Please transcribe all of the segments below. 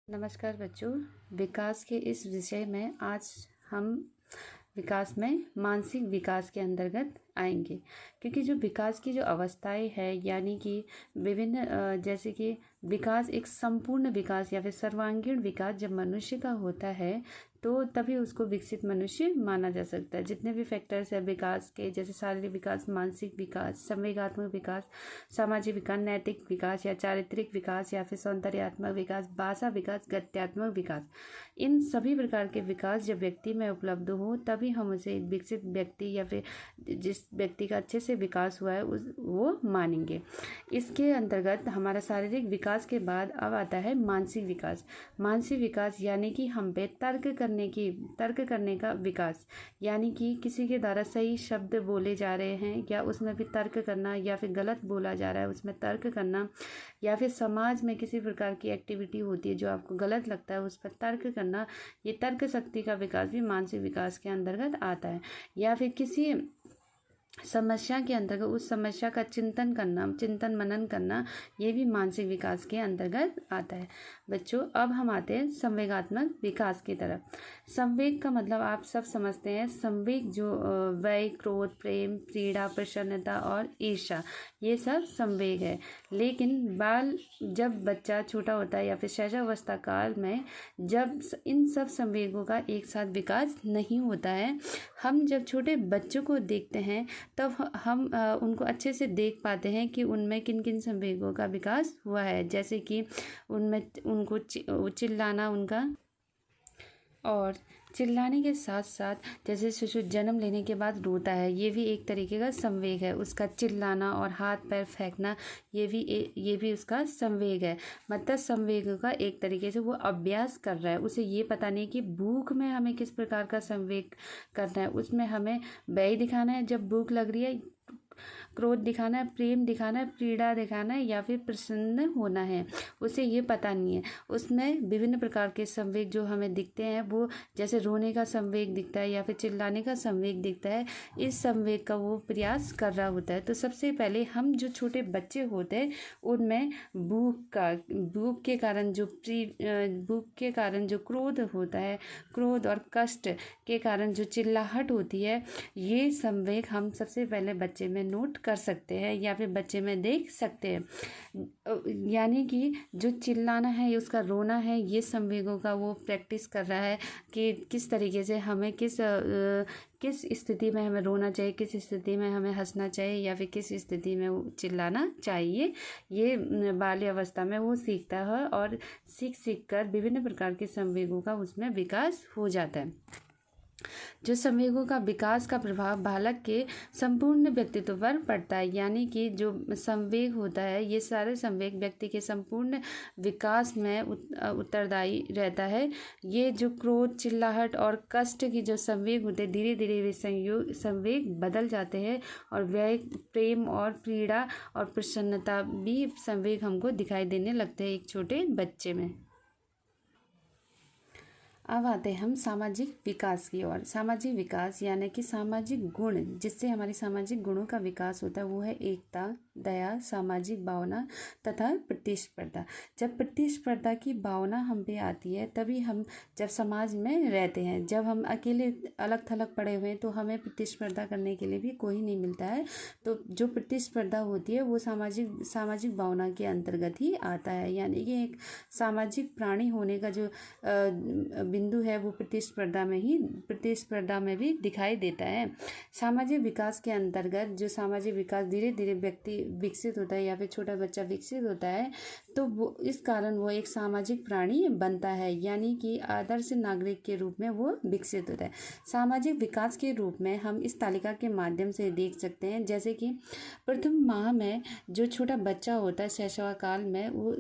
नमस्कार बच्चों। विकास के इस विषय में आज हम विकास में मानसिक विकास के अंतर्गत आएंगे, क्योंकि जो विकास की जो अवस्थाएं है यानी कि विभिन्न जैसे कि विकास एक संपूर्ण विकास या फिर सर्वांगीण विकास जब मनुष्य का होता है तो तभी उसको विकसित मनुष्य माना जा सकता है। जितने भी फैक्टर्स है विकास के, जैसे शारीरिक विकास, मानसिक विकास, संवेगात्मक विकास, सामाजिक विकास, नैतिक विकास या चारित्रिक विकास या फिर सौंदर्यात्मक विकास, भाषा विकास, गत्यात्मक विकास, इन सभी प्रकार के विकास जब व्यक्ति में उपलब्ध हो तभी हम उसे एक विकसित व्यक्ति या फिर जिस व्यक्ति का अच्छे से विकास हुआ है वो मानेंगे। इसके अंतर्गत हमारा शारीरिक विकास के बाद अब आता है मानसिक विकास। मानसिक विकास यानी कि हम पे तर्क करने का विकास, यानी कि किसी के द्वारा सही शब्द बोले जा रहे हैं या उसमें भी तर्क करना, या फिर गलत बोला जा रहा है उसमें तर्क करना, या फिर समाज में किसी प्रकार की एक्टिविटी होती है जो आपको गलत लगता है उस पर तर्क करना, ये तर्क शक्ति का विकास भी मानसिक विकास के अंतर्गत आता है। या फिर किसी समस्या के अंतर्गत उस समस्या का चिंतन मनन करना, ये भी मानसिक विकास के अंतर्गत आता है। बच्चों, अब हम आते हैं संवेगात्मक विकास की तरफ। संवेग का मतलब आप सब समझते हैं, संवेग जो भय, क्रोध, प्रेम, पीड़ा, प्रसन्नता और ईर्ष्या, ये सब संवेग है। लेकिन जब बच्चा छोटा होता है या फिर शैशवावस्था काल में जब इन सब संवेगों का एक साथ विकास नहीं होता है, हम जब छोटे बच्चों को देखते हैं तब हम उनको अच्छे से देख पाते हैं कि उनमें किन किन संवेगों का विकास हुआ है। जैसे कि उनमें उनको चिल्लाना, उनका और चिल्लाने के साथ साथ जैसे शिशु जन्म लेने के बाद रोता है, ये भी एक तरीके का संवेग है। उसका चिल्लाना और हाथ पैर फेंकना, ये भी उसका संवेग है। मतलब संवेग का एक तरीके से वो अभ्यास कर रहा है। उसे ये पता नहीं कि भूख में हमें किस प्रकार का संवेग करना है। उसमें हमें भय दिखाना है जब भूख लग रही है, क्रोध दिखाना है, प्रेम दिखाना है, पीड़ा दिखाना है, या फिर प्रसन्न होना है, उसे ये पता नहीं है। उसमें विभिन्न प्रकार के संवेग जो हमें दिखते हैं, वो जैसे रोने का संवेग दिखता है या फिर चिल्लाने का संवेग दिखता है, इस संवेग का वो प्रयास कर रहा होता है। तो सबसे पहले हम जो छोटे बच्चे होते हैं उनमें भूख के कारण जो क्रोध होता है, क्रोध और कष्ट के कारण जो चिल्लाहट होती है, ये संवेग हम सबसे पहले बच्चे में नोट कर सकते हैं या फिर बच्चे में देख सकते हैं। यानी कि जो चिल्लाना है, उसका रोना है, ये संवेगों का वो प्रैक्टिस कर रहा है कि किस तरीके से हमें किस स्थिति में हमें रोना चाहिए, किस स्थिति में हमें हंसना चाहिए, या फिर किस स्थिति में चिल्लाना चाहिए। ये बाल्य अवस्था में वो सीखता है और सीख कर विभिन्न प्रकार के संवेगों का उसमें विकास हो जाता है। जो संवेगों का विकास का प्रभाव बालक के संपूर्ण व्यक्तित्व पर पड़ता है, यानी कि जो संवेग होता है, ये सारे संवेग व्यक्ति के संपूर्ण विकास में उत्तरदायी रहता है। ये जो क्रोध, चिल्लाहट और कष्ट की जो संवेग होते हैं, धीरे धीरे वे संवेग बदल जाते हैं और वह प्रेम और पीड़ा और प्रसन्नता भी संवेग हमको दिखाई देने लगते हैं एक छोटे बच्चे में। अब आते हैं हम सामाजिक विकास की ओर। सामाजिक विकास यानी कि सामाजिक गुण, जिससे हमारे सामाजिक गुणों का विकास होता है, वो है एकता, दया, सामाजिक भावना तथा प्रतिस्पर्धा। जब प्रतिस्पर्धा की भावना हम पे आती है तभी हम जब समाज में रहते हैं। जब हम अकेले अलग थलग पड़े हुए हैं तो हमें प्रतिस्पर्धा करने के लिए भी कोई नहीं मिलता है। तो जो प्रतिस्पर्धा होती है वो सामाजिक भावना के अंतर्गत ही आता है। यानी कि एक सामाजिक प्राणी होने का जो बिंदु है वो प्रतिस्पर्धा में भी दिखाई देता है। सामाजिक विकास के अंतर्गत जो सामाजिक विकास धीरे धीरे व्यक्ति विकसित होता है या फिर छोटा बच्चा विकसित होता है, तो वो इस कारण वो एक सामाजिक प्राणी बनता है, यानी कि आदर्श नागरिक के रूप में वो विकसित होता है। सामाजिक विकास के रूप में हम इस तालिका के माध्यम से देख सकते हैं, जैसे कि प्रथम माह में जो छोटा बच्चा होता है शैशव काल में, वो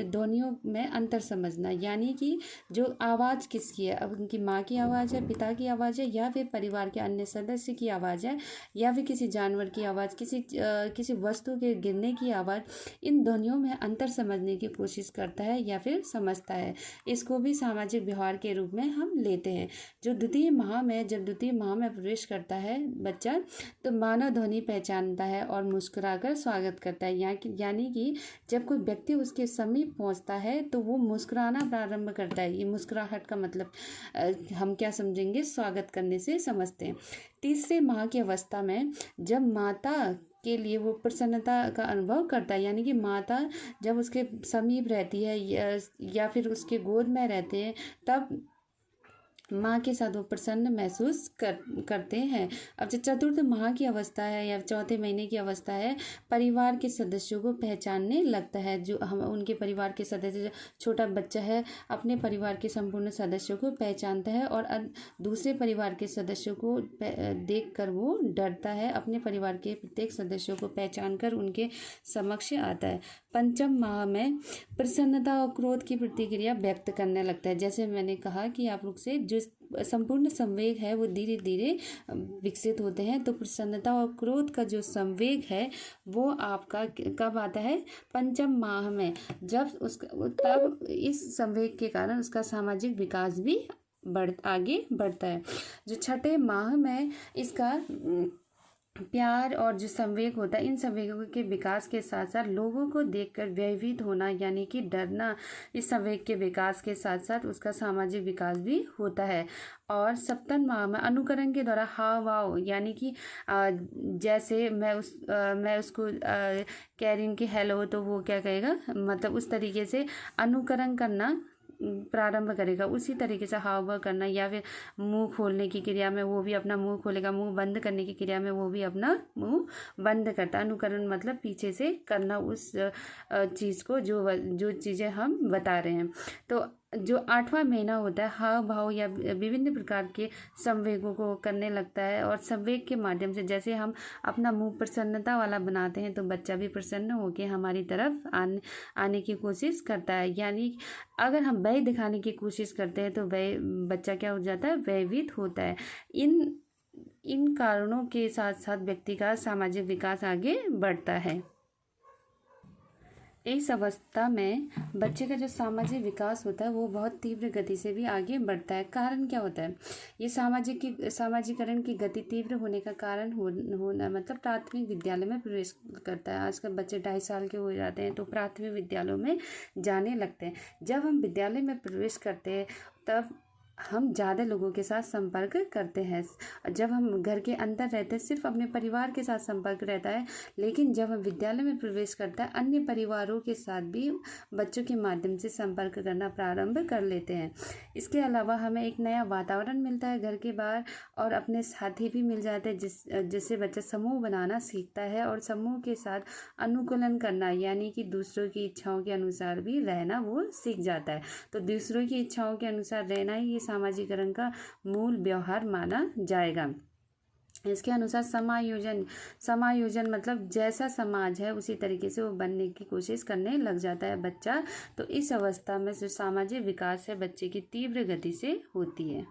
ध्वनियों में अंतर समझना, यानी कि जो आवाज़ किसकी है, अब उनकी माँ की आवाज़ है, पिता की आवाज़ है, या फिर परिवार के अन्य सदस्य की आवाज़ है, या फिर किसी जानवर की आवाज़, किसी वस्तु वस्तु के गिरने की आवाज़, इन ध्वनियों में अंतर समझने की कोशिश करता है या फिर समझता है। इसको भी सामाजिक व्यवहार के रूप में हम लेते हैं। जब द्वितीय माह में प्रवेश करता है बच्चा, तो मानव ध्वनि पहचानता है और मुस्कुराकर स्वागत करता है। यानी कि जब कोई व्यक्ति उसके समीप पहुंचता है तो वो मुस्कुराना प्रारंभ करता है। ये मुस्कुराहट का मतलब हम क्या समझेंगे, स्वागत करने से समझते हैं। तीसरे माह की अवस्था में जब माता के लिए वो प्रसन्नता का अनुभव करता है, यानी कि माता जब उसके समीप रहती है या फिर उसके गोद में रहते हैं, तब माँ के साथ वो प्रसन्न महसूस करते हैं। अब जो चतुर्थ माह की अवस्था है या चौथे महीने की अवस्था है, परिवार के सदस्यों को पहचानने लगता है। जो हम उनके परिवार के सदस्य, छोटा बच्चा है अपने परिवार के संपूर्ण सदस्यों को पहचानता है और दूसरे परिवार के सदस्यों को देखकर वो डरता है। अपने परिवार के प्रत्येक सदस्यों को पहचान कर उनके समक्ष आता है। पंचम माह में प्रसन्नता और क्रोध की प्रतिक्रिया व्यक्त करने लगता है। जैसे मैंने कहा कि आप लोग से जो संपूर्ण संवेग है वो धीरे धीरे विकसित होते हैं। तो प्रसन्नता और क्रोध का जो संवेग है वो आपका कब आता है, पंचम माह में। तब इस संवेग के कारण उसका सामाजिक विकास भी आगे बढ़ता है। जो छठे माह में इसका प्यार और जो संवेग होता है, इन संवेगों के विकास के साथ साथ लोगों को देखकर भयभीत होना यानी कि डरना, इस संवेग के विकास के साथ साथ उसका सामाजिक विकास भी होता है। और सप्तम माह में अनुकरण के द्वारा हाव भाव, यानी कि जैसे मैं उसको कह रही हूँ कि हेलो, तो वो क्या कहेगा, मतलब उस तरीके से अनुकरण करना प्रारंभ करेगा। उसी तरीके से हाव भाव करना, या फिर मुंह खोलने की क्रिया में वो भी अपना मुंह खोलेगा, मुंह बंद करने की क्रिया में वो भी अपना मुंह बंद करता है। अनुकरण मतलब पीछे से करना उस चीज़ को जो चीज़ें हम बता रहे हैं। तो जो 8वां महीना होता है, हाव भाव या विभिन्न प्रकार के संवेगों को करने लगता है। और संवेग के माध्यम से जैसे हम अपना मुंह प्रसन्नता वाला बनाते हैं, तो बच्चा भी प्रसन्न होकर हमारी तरफ आने की कोशिश करता है। यानी अगर हम भय दिखाने की कोशिश करते हैं तो बच्चा क्या हो जाता है, भयभीत होता है। इन कारणों के साथ साथ व्यक्ति का सामाजिक विकास आगे बढ़ता है। इस अवस्था में बच्चे का जो सामाजिक विकास होता है वो बहुत तीव्र गति से भी आगे बढ़ता है। कारण क्या होता है, ये सामाजिकरण की गति तीव्र होने का कारण होना मतलब प्राथमिक विद्यालय में प्रवेश करता है। आजकल बच्चे 2.5 साल के हो जाते हैं तो प्राथमिक विद्यालयों में जाने लगते हैं। जब हम विद्यालय में प्रवेश करते हैं तब हम ज़्यादा लोगों के साथ संपर्क करते हैं। जब हम घर के अंदर रहते हैं सिर्फ अपने परिवार के साथ संपर्क रहता है, लेकिन जब हम विद्यालय में प्रवेश करता है अन्य परिवारों के साथ भी बच्चों के माध्यम से संपर्क करना प्रारंभ कर लेते हैं। इसके अलावा हमें एक नया वातावरण मिलता है घर के बाहर, और अपने साथी भी मिल जाते हैं जिससे बच्चा समूह बनाना सीखता है और समूह के साथ अनुकूलन करना, यानी कि दूसरों की इच्छाओं के अनुसार भी रहना वो सीख जाता है। तो दूसरों की इच्छाओं के अनुसार रहना ही सामाजिकरण का मूल व्यवहार माना जाएगा। इसके अनुसार समायोजन मतलब जैसा समाज है उसी तरीके से वो बनने की कोशिश करने लग जाता है बच्चा। तो इस अवस्था में जो सामाजिक विकास है बच्चे की तीव्र गति से होती है।